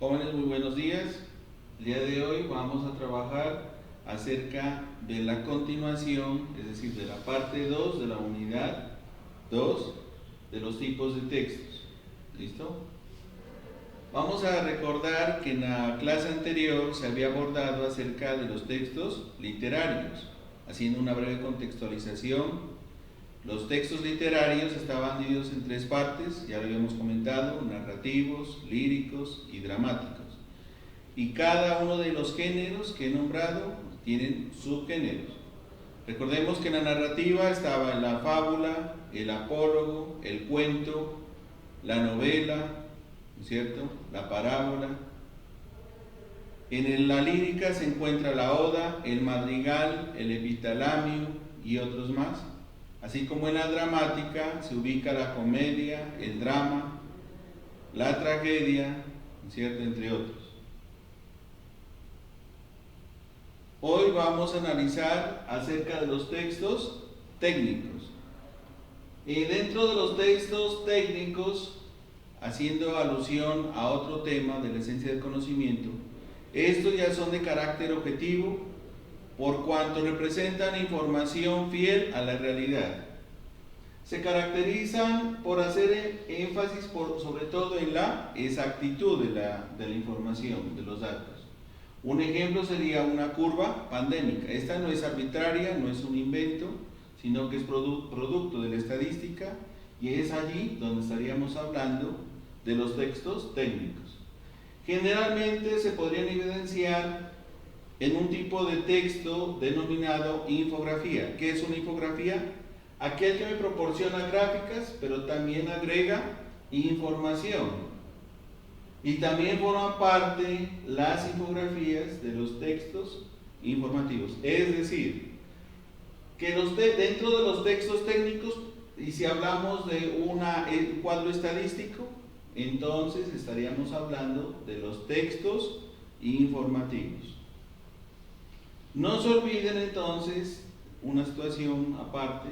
Jóvenes, muy buenos días. El día de hoy vamos a trabajar acerca de la continuación, es decir, de la parte 2 de la unidad 2 de los tipos de textos. ¿Listo? Vamos a recordar que en la clase anterior se había abordado acerca de los textos literarios, haciendo una breve contextualización. Los textos literarios estaban divididos en tres partes, ya lo habíamos comentado: narrativos, líricos y dramáticos. Y cada uno de los géneros que he nombrado tienen subgéneros. Recordemos que en la narrativa estaba la fábula, el apólogo, el cuento, la novela, ¿no es cierto?, la parábola. En la lírica se encuentra la oda, el madrigal, el epitalamio y otros más. Así como en la dramática se ubica la comedia, el drama, la tragedia, ¿no es cierto?, entre otros. Hoy vamos a analizar acerca de los textos técnicos. Dentro de los textos técnicos, haciendo alusión a otro tema de la esencia del conocimiento, estos ya son de carácter objetivo, por cuanto representan información fiel a la realidad. Se caracterizan por hacer énfasis sobre todo en la exactitud de la información, de los datos. Un ejemplo sería una curva pandémica. Esta no es arbitraria, no es un invento, sino que es producto de la estadística, y es allí donde estaríamos hablando de los textos técnicos. Generalmente se podrían evidenciar en un tipo de texto denominado infografía. ¿Qué es una infografía? Aquel que me proporciona gráficas, pero también agrega información. Y también forman parte las infografías de los textos informativos. Es decir, que dentro de los textos técnicos, y si hablamos de un cuadro estadístico, entonces estaríamos hablando de los textos informativos. No se olviden entonces una situación aparte,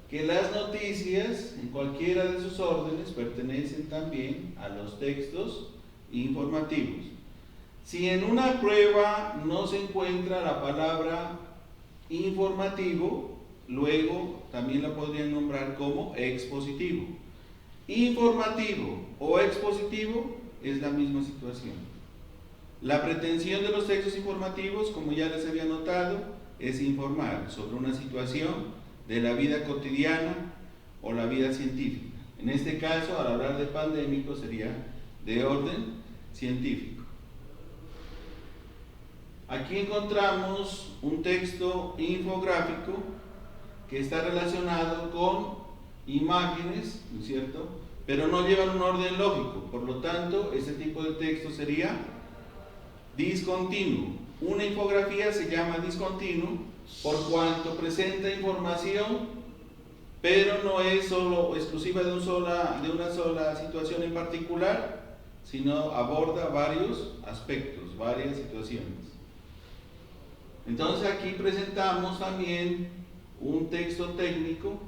que las noticias en cualquiera de sus órdenes pertenecen también a los textos informativos. Si en una prueba no se encuentra la palabra informativo, luego también la podrían nombrar como expositivo. Informativo o expositivo es la misma situación. La pretensión de los textos informativos, como ya les había notado, es informar sobre una situación de la vida cotidiana o la vida científica. En este caso, al hablar de pandémico, sería de orden científico. Aquí encontramos un texto infográfico que está relacionado con imágenes, ¿no es cierto?, pero no llevan un orden lógico. Por lo tanto, este tipo de texto sería discontinuo. Una infografía se llama discontinuo por cuanto presenta información, pero no es solo exclusiva de una sola situación en particular, sino aborda varios aspectos, varias situaciones. Entonces aquí presentamos también un texto técnico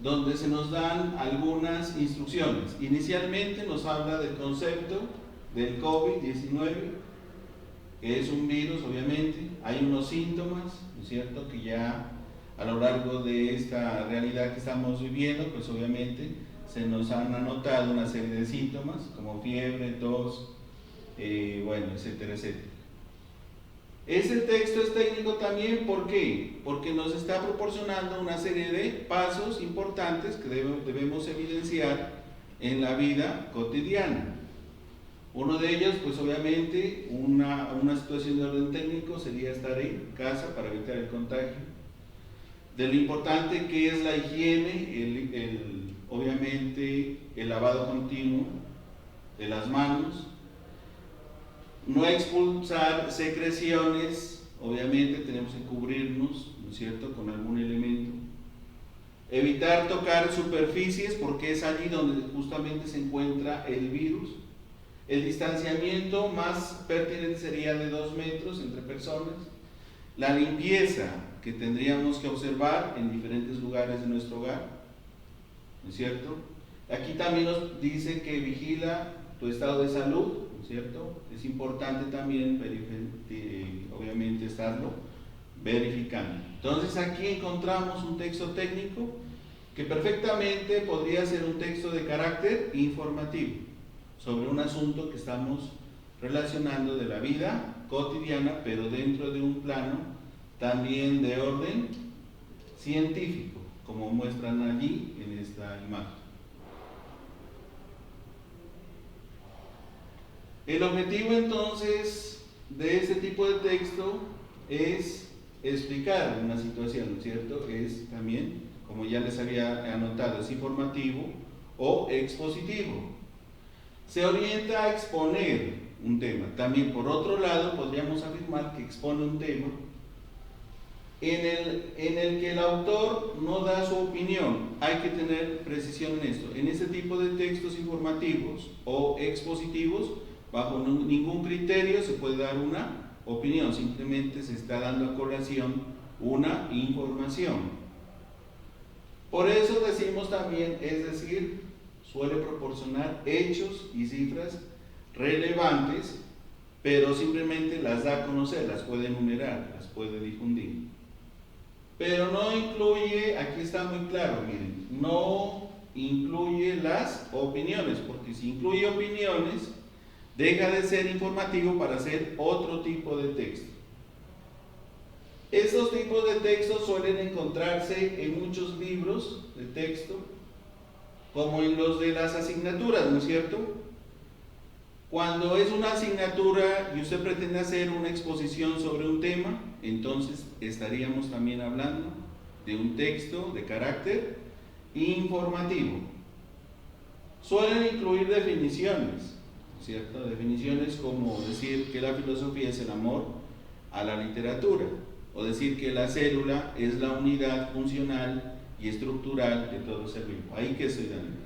donde se nos dan algunas instrucciones. Inicialmente nos habla del concepto del COVID-19, que es un virus, obviamente. Hay unos síntomas, ¿no es cierto?, que ya a lo largo de esta realidad que estamos viviendo, pues obviamente se nos han anotado una serie de síntomas, como fiebre, tos, bueno, etcétera, etcétera. Ese texto es técnico también, ¿por qué? Porque nos está proporcionando una serie de pasos importantes que debemos evidenciar en la vida cotidiana. Uno de ellos, pues obviamente, una situación de orden técnico sería estar en casa para evitar el contagio. De lo importante que es la higiene, obviamente el lavado continuo de las manos. No expulsar secreciones, obviamente tenemos que cubrirnos, ¿no es cierto?, con algún elemento. Evitar tocar superficies, porque es allí donde justamente se encuentra el virus. El distanciamiento más pertinente sería de 2 metros entre personas. La limpieza que tendríamos que observar en diferentes lugares de nuestro hogar, ¿no es cierto? Aquí también nos dice que vigila tu estado de salud, ¿no es cierto? Es importante también, obviamente, estarlo verificando. Entonces aquí encontramos un texto técnico que perfectamente podría ser un texto de carácter informativo sobre un asunto que estamos relacionando de la vida cotidiana, pero dentro de un plano también de orden científico, como muestran allí en esta imagen. El objetivo entonces de este tipo de texto es explicar una situación, ¿no es cierto? Es también, como ya les había anotado, es informativo o expositivo. Se orienta a exponer un tema. También, por otro lado, podríamos afirmar que expone un tema en el que el autor no da su opinión. Hay que tener precisión en esto. En este tipo de textos informativos o expositivos, bajo ningún criterio se puede dar una opinión, simplemente se está dando a colación una información. Por eso decimos también, es decir, suele proporcionar hechos y cifras relevantes, pero simplemente las da a conocer, las puede enumerar, las puede difundir. Pero no incluye, aquí está muy claro, miren, no incluye las opiniones, porque si incluye opiniones, deja de ser informativo para ser otro tipo de texto. Estos tipos de textos suelen encontrarse en muchos libros de texto, como en los de las asignaturas, ¿no es cierto? Cuando es una asignatura y usted pretende hacer una exposición sobre un tema, entonces estaríamos también hablando de un texto de carácter informativo. Suelen incluir definiciones, ¿cierto? Definiciones como decir que la filosofía es el amor a la literatura, o decir que la célula es la unidad funcional y estructural de todo ser vivo. Ahí que estoy dando.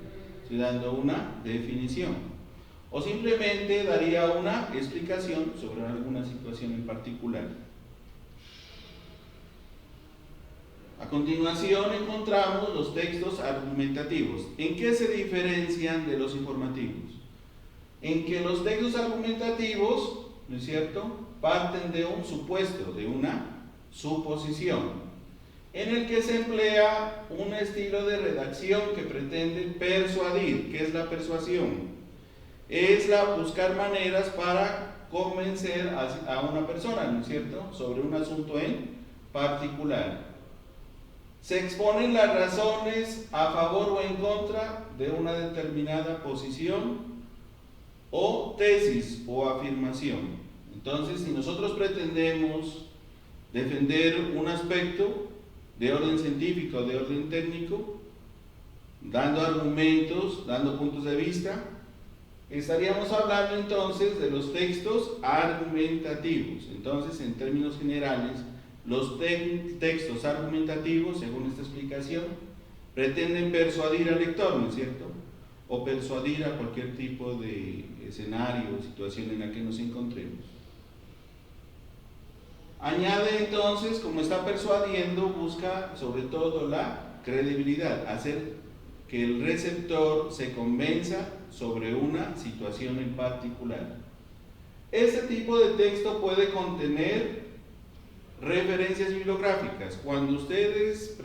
Estoy dando una definición. O simplemente daría una explicación sobre alguna situación en particular. A continuación encontramos los textos argumentativos. ¿En qué se diferencian de los informativos? En que los textos argumentativos, ¿no es cierto?, parten de un supuesto, de una suposición, en el que se emplea un estilo de redacción que pretende persuadir. ¿Qué es la persuasión? Es buscar maneras para convencer a una persona, ¿no es cierto?, sobre un asunto en particular. Se exponen las razones a favor o en contra de una determinada posición o tesis o afirmación. Entonces, si nosotros pretendemos defender un aspecto de orden científico, de orden técnico, dando argumentos, dando puntos de vista, estaríamos hablando entonces de los textos argumentativos. Entonces, en términos generales, los textos argumentativos, según esta explicación, pretenden persuadir al lector, ¿no es cierto?, o persuadir a cualquier tipo de escenario o situación en la que nos encontremos. Añade entonces, como está persuadiendo, busca sobre todo la credibilidad, hacer que el receptor se convenza sobre una situación en particular. Este tipo de texto puede contener referencias bibliográficas. Cuando ustedes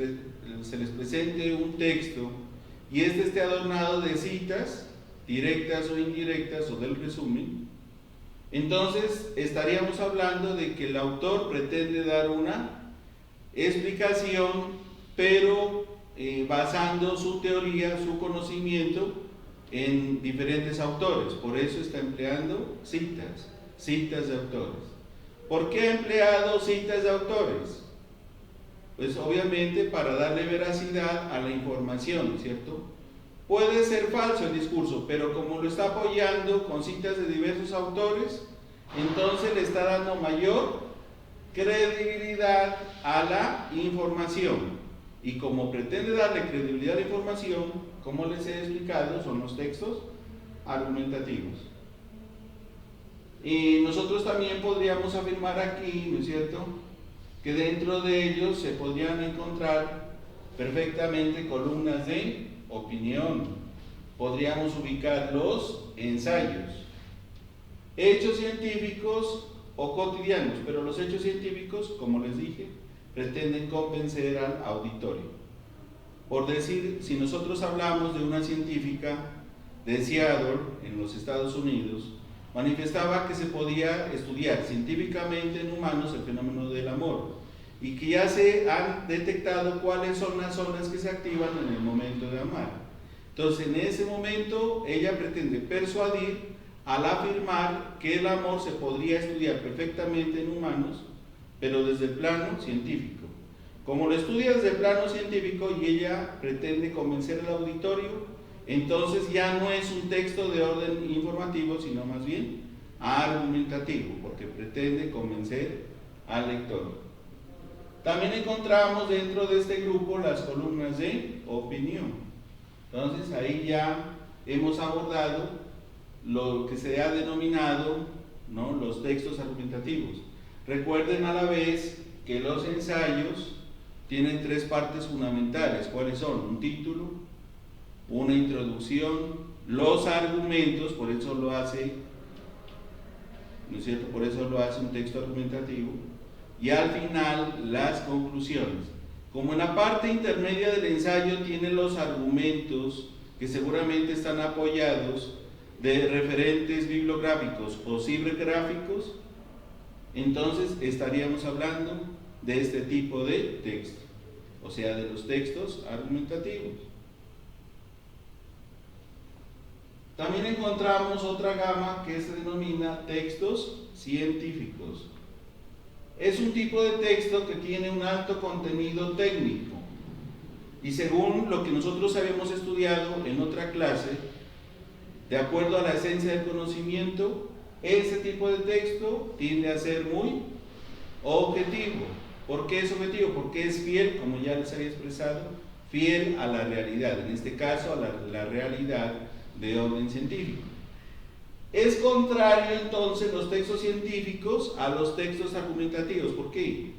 se les presente un texto y este esté adornado de citas directas o indirectas o del resumen, entonces estaríamos hablando de que el autor pretende dar una explicación, pero basando su teoría, su conocimiento en diferentes autores. Por eso está empleando citas de autores. ¿Por qué ha empleado citas de autores? Pues obviamente para darle veracidad a la información, ¿no es cierto? Puede ser falso el discurso, pero como lo está apoyando con citas de diversos autores, entonces le está dando mayor credibilidad a la información. Y como pretende darle credibilidad a la información, como les he explicado, son los textos argumentativos. Y nosotros también podríamos afirmar aquí, ¿no es cierto?, que dentro de ellos se podrían encontrar perfectamente columnas de opinión, podríamos ubicar los ensayos, hechos científicos o cotidianos, pero los hechos científicos, como les dije, pretenden convencer al auditorio. Por decir, si nosotros hablamos de una científica de Seattle, en los Estados Unidos, manifestaba que se podía estudiar científicamente en humanos el fenómeno del amor y que ya se han detectado cuáles son las zonas que se activan en el momento de amar. Entonces, en ese momento, ella pretende persuadir al afirmar que el amor se podría estudiar perfectamente en humanos, pero desde el plano científico. Como lo estudia desde el plano científico y ella pretende convencer al auditorio, entonces ya no es un texto de orden informativo, sino más bien argumentativo, porque pretende convencer al lector. También encontramos dentro de este grupo las columnas de opinión. Entonces ahí ya hemos abordado lo que se ha denominado, ¿no?, los textos argumentativos. Recuerden a la vez que los ensayos tienen tres partes fundamentales. ¿Cuáles son? Un título, una introducción, los argumentos, por eso lo hace, ¿no es cierto?, por eso lo hace un texto argumentativo, y al final las conclusiones. Como en la parte intermedia del ensayo tiene los argumentos que seguramente están apoyados de referentes bibliográficos o cibergráficos, entonces estaríamos hablando de este tipo de texto, o sea, de los textos argumentativos. También encontramos otra gama que se denomina textos científicos. Es un tipo de texto que tiene un alto contenido técnico y según lo que nosotros habíamos estudiado en otra clase, de acuerdo a la esencia del conocimiento, ese tipo de texto tiende a ser muy objetivo. ¿Por qué es objetivo? Porque es fiel, como ya les había expresado, fiel a la realidad, en este caso a la realidad de orden científico. Es contrario entonces los textos científicos a los textos argumentativos. ¿Por qué?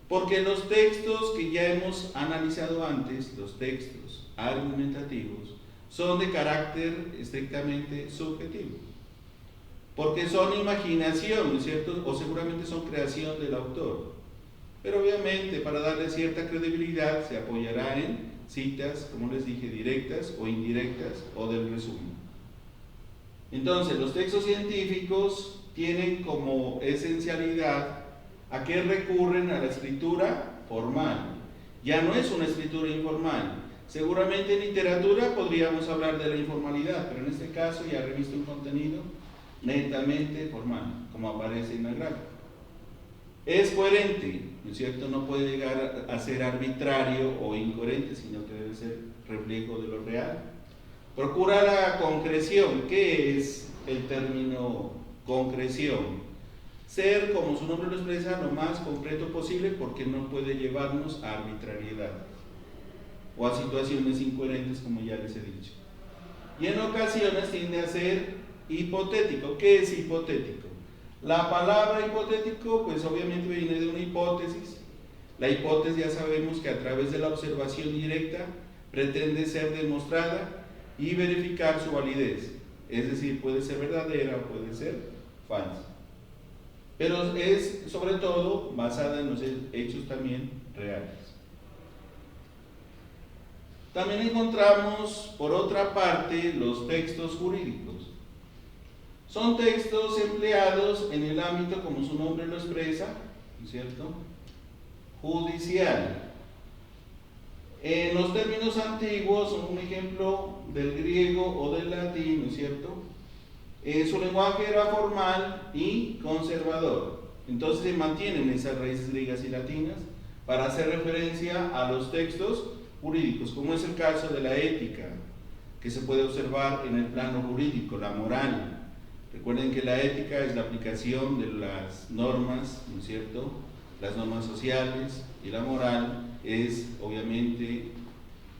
Porque los textos que ya hemos analizado antes, los textos argumentativos, son de carácter estrictamente subjetivo, porque son imaginación, ¿no es cierto?, o seguramente son creación del autor, pero obviamente para darle cierta credibilidad se apoyará en citas, como les dije, directas o indirectas o del resumen. Entonces, los textos científicos tienen como esencialidad a que recurren a la escritura formal. Ya no es una escritura informal. Seguramente en literatura podríamos hablar de la informalidad, pero en este caso ya reviste un contenido netamente formal, como aparece en la gráfica. Es coherente, ¿no es cierto? No puede llegar a ser arbitrario o incoherente, sino que debe ser reflejo de lo real. Procura la concreción. ¿Qué es el término concreción? Ser, como su nombre lo expresa, lo más concreto posible, porque no puede llevarnos a arbitrariedad o a situaciones incoherentes, como ya les he dicho. Y en ocasiones tiende a ser hipotético. ¿Qué es hipotético? La palabra hipotético, pues obviamente viene de una hipótesis. La hipótesis ya sabemos que a través de la observación directa pretende ser demostrada y verificar su validez. Es decir, puede ser verdadera o puede ser falsa. Pero es sobre todo basada en los hechos también reales. También encontramos, por otra parte, los textos jurídicos. Son textos empleados en el ámbito, como su nombre lo expresa, ¿no es cierto?, judicial. En los términos antiguos, un ejemplo del griego o del latín, ¿no es cierto?, su lenguaje era formal y conservador. Entonces se mantienen esas raíces griegas y latinas para hacer referencia a los textos jurídicos, como es el caso de la ética, que se puede observar en el plano jurídico, la moral. Recuerden que la ética es la aplicación de las normas, ¿no es cierto?, las normas sociales, y la moral es obviamente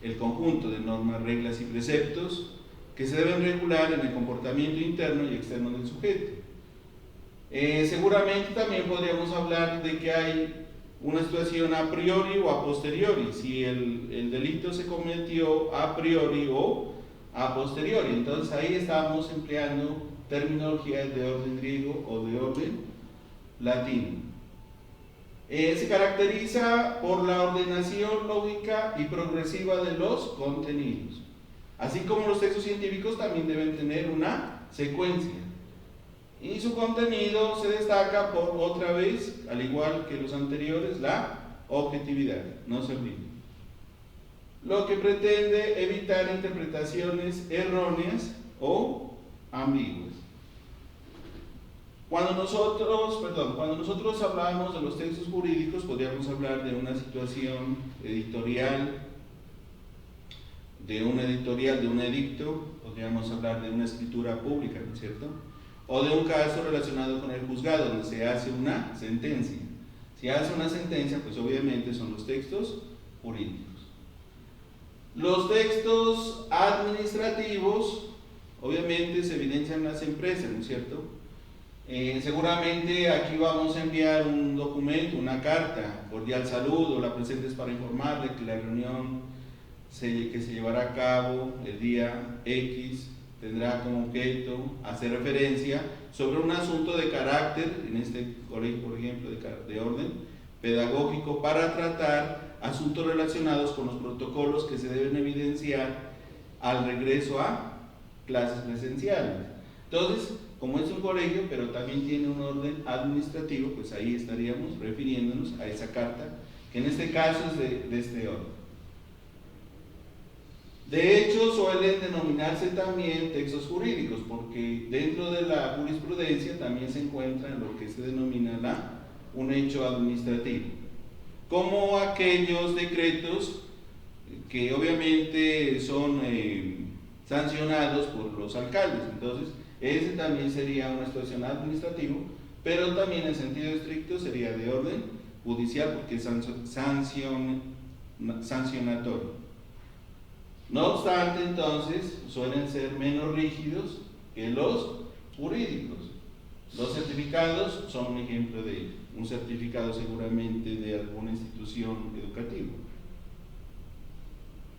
el conjunto de normas, reglas y preceptos que se deben regular en el comportamiento interno y externo del sujeto. Seguramente también podríamos hablar de que hay una situación a priori o a posteriori, si el delito se cometió a priori o a posteriori. Entonces ahí estamos empleando terminologías de orden griego o de orden latino. Se caracteriza por la ordenación lógica y progresiva de los contenidos. Así como los textos científicos también deben tener una secuencia. Y su contenido se destaca por, otra vez, al igual que los anteriores, la objetividad. No se olviden. Lo que pretende evitar interpretaciones erróneas o ambiguas. Cuando nosotros hablamos de los textos jurídicos, podríamos hablar de una situación editorial, de un edicto, podríamos hablar de una escritura pública, ¿no es cierto? O de un caso relacionado con el juzgado, donde se hace una sentencia. Si hace una sentencia, pues obviamente son los textos jurídicos. Los textos administrativos, obviamente se evidencian en las empresas, ¿no es cierto? Seguramente aquí vamos a enviar un documento, una carta, cordial saludo, la presente es para informarle que la reunión que se llevará a cabo el día X tendrá como objeto hacer referencia sobre un asunto de carácter, en este colegio por ejemplo de orden pedagógico, para tratar asuntos relacionados con los protocolos que se deben evidenciar al regreso a clases presenciales. Entonces, como es un colegio, pero también tiene un orden administrativo, pues ahí estaríamos refiriéndonos a esa carta, que en este caso es de este orden. De hecho, suelen denominarse también textos jurídicos, porque dentro de la jurisprudencia también se encuentra lo que se denomina un hecho administrativo, como aquellos decretos que obviamente son sancionados por los alcaldes. Entonces, ese también sería una situación administrativa, pero también en sentido estricto sería de orden judicial, porque es sancionatorio. No obstante, entonces, suelen ser menos rígidos que los jurídicos. Los certificados son un ejemplo de ello. Un certificado seguramente de alguna institución educativa.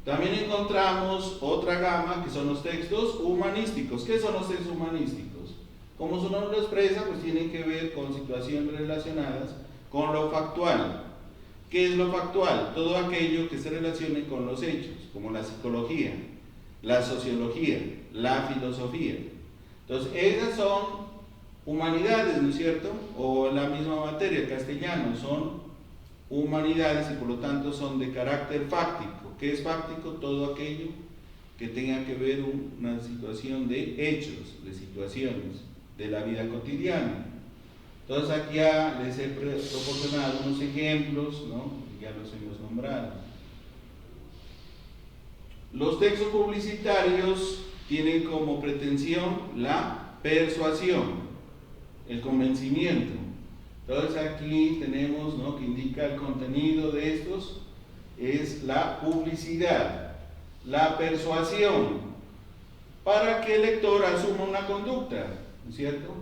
También encontramos otra gama que son los textos humanísticos. ¿Qué son los textos humanísticos? Como su nombre lo expresa, pues tienen que ver con situaciones relacionadas con lo factual. ¿Qué es lo factual? Todo aquello que se relacione con los hechos, como la psicología, la sociología, la filosofía. Entonces, esas son humanidades, ¿no es cierto? O la misma materia, el castellano, son humanidades y por lo tanto son de carácter fáctico. ¿Qué es fáctico? Todo aquello que tenga que ver una situación de hechos, de situaciones, de la vida cotidiana. Entonces aquí ya les he proporcionado unos ejemplos, ¿no? Ya los hemos nombrado. Los textos publicitarios tienen como pretensión la persuasión, el convencimiento. Entonces aquí tenemos, ¿no?, que indica el contenido de estos, es la publicidad, la persuasión, para que el lector asuma una conducta, ¿no es cierto?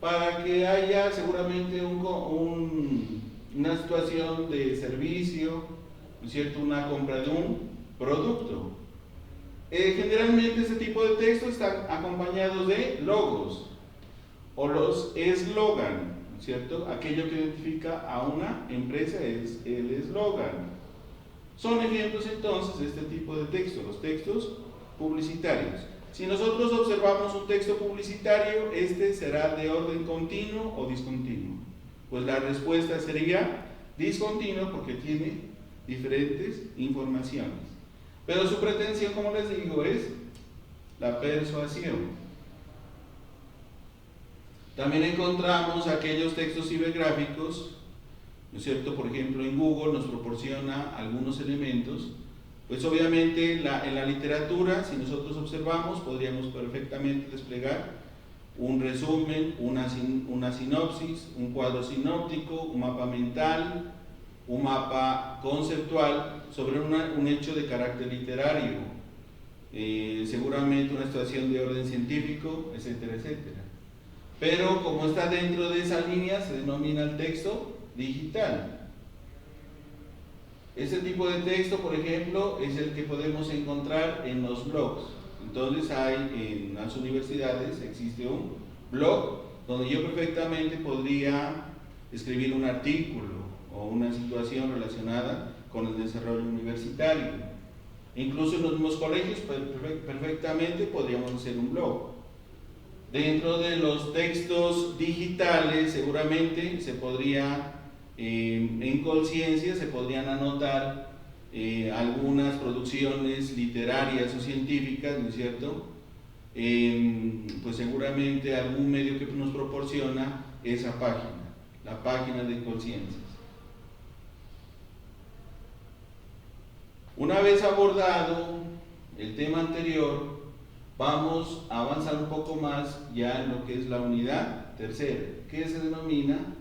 Para que haya seguramente una situación de servicio, ¿no es cierto?, una compra de un producto. Generalmente este tipo de textos están acompañados de logos o los eslogan, ¿no es cierto? Aquello que identifica a una empresa es el eslogan. Son ejemplos entonces de este tipo de textos, los textos publicitarios. Si nosotros observamos un texto publicitario, este será de orden continuo o discontinuo. Pues la respuesta sería discontinuo porque tiene diferentes informaciones. Pero su pretensión, como les digo, es la persuasión. También encontramos aquellos textos cibergráficos, ¿no es cierto? Por ejemplo, en Google nos proporciona algunos elementos. Pues obviamente en la literatura, si nosotros observamos, podríamos perfectamente desplegar un resumen, una sinopsis, un cuadro sinóptico, un mapa mental, un mapa conceptual sobre un hecho de carácter literario, seguramente una situación de orden científico, etcétera, etcétera. Pero como está dentro de esa línea, se denomina el texto digital. Este tipo de texto, por ejemplo, es el que podemos encontrar en los blogs. Entonces en las universidades existe un blog donde yo perfectamente podría escribir un artículo o una situación relacionada con el desarrollo universitario. Incluso en los mismos colegios perfectamente podríamos hacer un blog. Dentro de los textos digitales seguramente se podría, en conciencia se podrían anotar algunas producciones literarias o científicas, ¿no es cierto? Pues seguramente algún medio que nos proporciona esa página, la página de conciencias. Una vez abordado el tema anterior, vamos a avanzar un poco más ya en lo que es la unidad tercera, que se denomina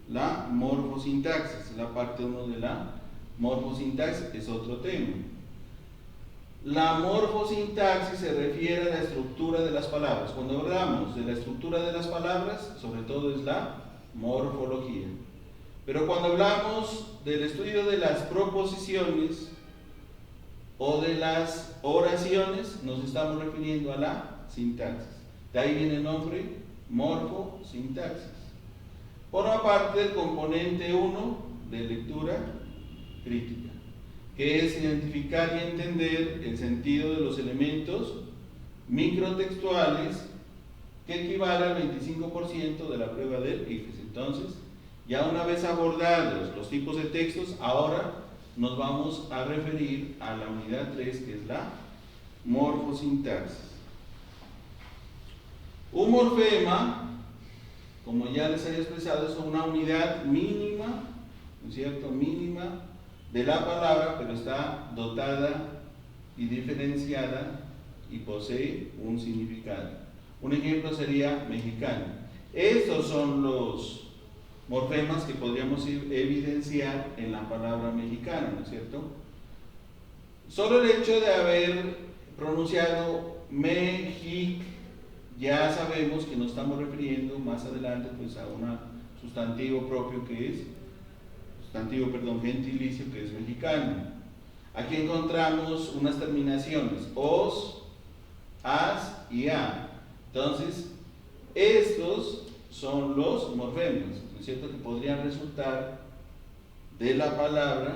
la morfosintaxis. La parte 1 de la morfosintaxis es otro tema. La morfosintaxis se refiere a la estructura de las palabras. Cuando hablamos de la estructura de las palabras, sobre todo es la morfología. Pero cuando hablamos del estudio de las proposiciones o de las oraciones, nos estamos refiriendo a la sintaxis. De ahí viene el nombre morfosintaxis. Forma parte del componente 1 de lectura crítica, que es identificar y entender el sentido de los elementos microtextuales, que equivale al 25% de la prueba del IFES. Entonces, ya una vez abordados los tipos de textos, ahora nos vamos a referir a la unidad 3, que es la morfosintaxis. Un morfema, como ya les había expresado, es una unidad mínima, ¿no es cierto?, mínima de la palabra, pero está dotada y diferenciada y posee un significado. Un ejemplo sería mexicano. Estos son los morfemas que podríamos evidenciar en la palabra mexicana, ¿no es cierto? Solo el hecho de haber pronunciado Mexic, ya sabemos que nos estamos refiriendo más adelante pues a un sustantivo propio que es gentilicio, que es mexicano. Aquí encontramos unas terminaciones, os, as y a. Entonces, estos son los morfemas, ¿no es cierto?, que podrían resultar de la palabra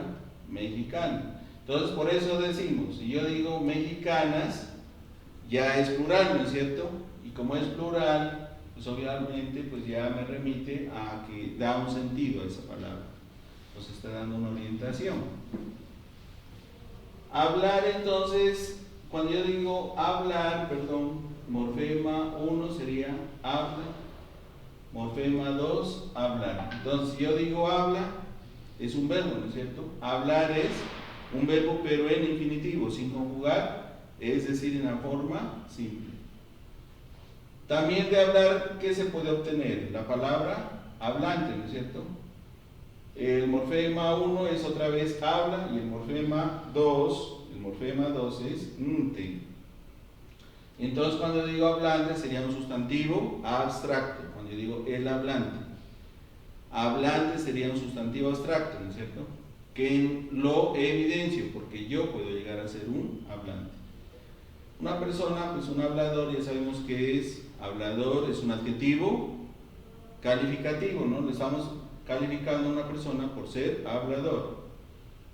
mexicano. Entonces, por eso decimos, si yo digo mexicanas, ya es plural, ¿no es cierto? Y como es plural, pues obviamente pues ya me remite a que da un sentido a esa palabra. Nos está dando una orientación. Hablar, entonces, cuando yo digo hablar, morfema 1 sería habla, morfema 2, hablar. Entonces, si yo digo habla, es un verbo, ¿no es cierto? Hablar es un verbo, pero en infinitivo, sin conjugar, es decir, en la forma simple. También de hablar, ¿qué se puede obtener? La palabra hablante, ¿no es cierto? El morfema 1 es otra vez habla, y el morfema 2 es nte. Entonces, cuando digo hablante sería un sustantivo abstracto. Cuando yo digo el hablante, hablante sería un sustantivo abstracto, ¿no es cierto?, que lo evidencio, porque yo puedo llegar a ser un hablante. Una persona, pues un hablador, ya sabemos que es hablador, es un adjetivo calificativo, ¿no? Le estamos calificando a una persona por ser hablador.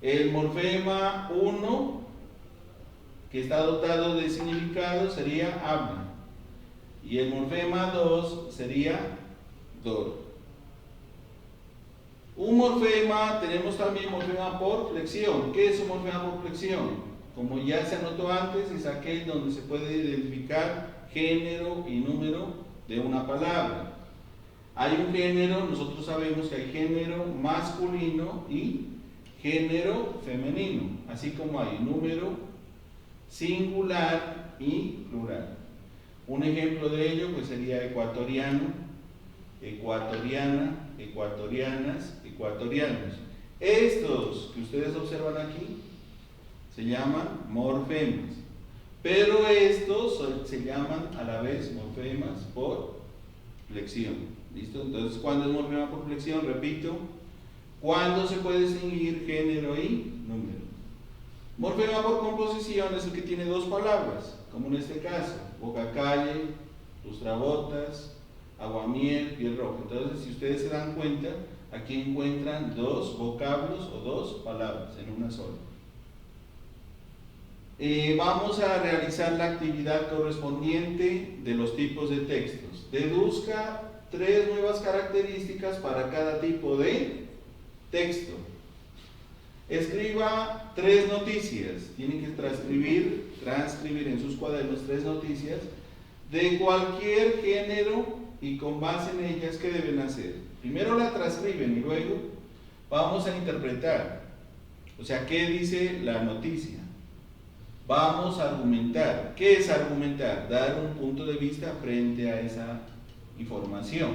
El morfema 1, que está dotado de significado, sería habla, y el morfema 2 sería dor. Un morfema, tenemos también morfema por flexión. ¿Qué es un morfema por flexión? Como ya se anotó antes, es aquel donde se puede identificar género y número de una palabra. Hay un género, nosotros sabemos que hay género masculino y género femenino, así como hay número singular y plural. Un ejemplo de ello pues sería ecuatoriano, ecuatoriana, ecuatorianas, ecuatorianos. Estos que ustedes observan aquí se llaman morfemas, pero estos se llaman a la vez morfemas por flexión. ¿Listo? Entonces, ¿cuándo es morfema por flexión? Repito, ¿cuándo se puede distinguir género y número. Morfema por composición es el que tiene dos palabras, como en este caso, bocacalle, lustrabotas, aguamiel, piel roja. Entonces, si ustedes se dan cuenta, aquí encuentran dos vocablos o dos palabras en una sola. Vamos a realizar la actividad correspondiente de los tipos de textos. Deduzca 3 nuevas características para cada tipo de texto. Escriba 3 noticias. Tienen que transcribir en sus cuadernos 3 noticias de cualquier género y con base en ellas, ¿qué deben hacer? Primero la transcriben y luego vamos a interpretar. O sea, ¿qué dice la noticia? Vamos a argumentar. ¿Qué es argumentar? Dar un punto de vista frente a esa información.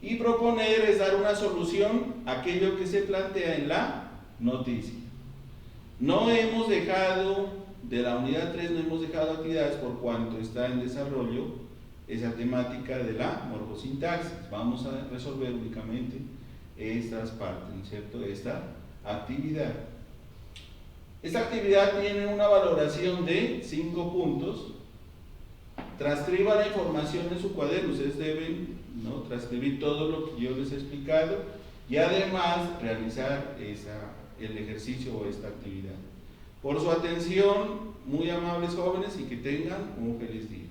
Y proponer es dar una solución a aquello que se plantea en la noticia. No hemos dejado, de la unidad 3 no hemos dejado actividades por cuanto está en desarrollo esa temática de la morfosintaxis. Vamos a resolver únicamente estas partes, ¿no es cierto?, esta actividad. Esta actividad tiene una valoración de 5 puntos. Transcriba la información en su cuaderno. Ustedes deben, ¿no?, transcribir todo lo que yo les he explicado y además realizar el ejercicio o esta actividad. Por su atención, muy amables jóvenes, y que tengan un feliz día.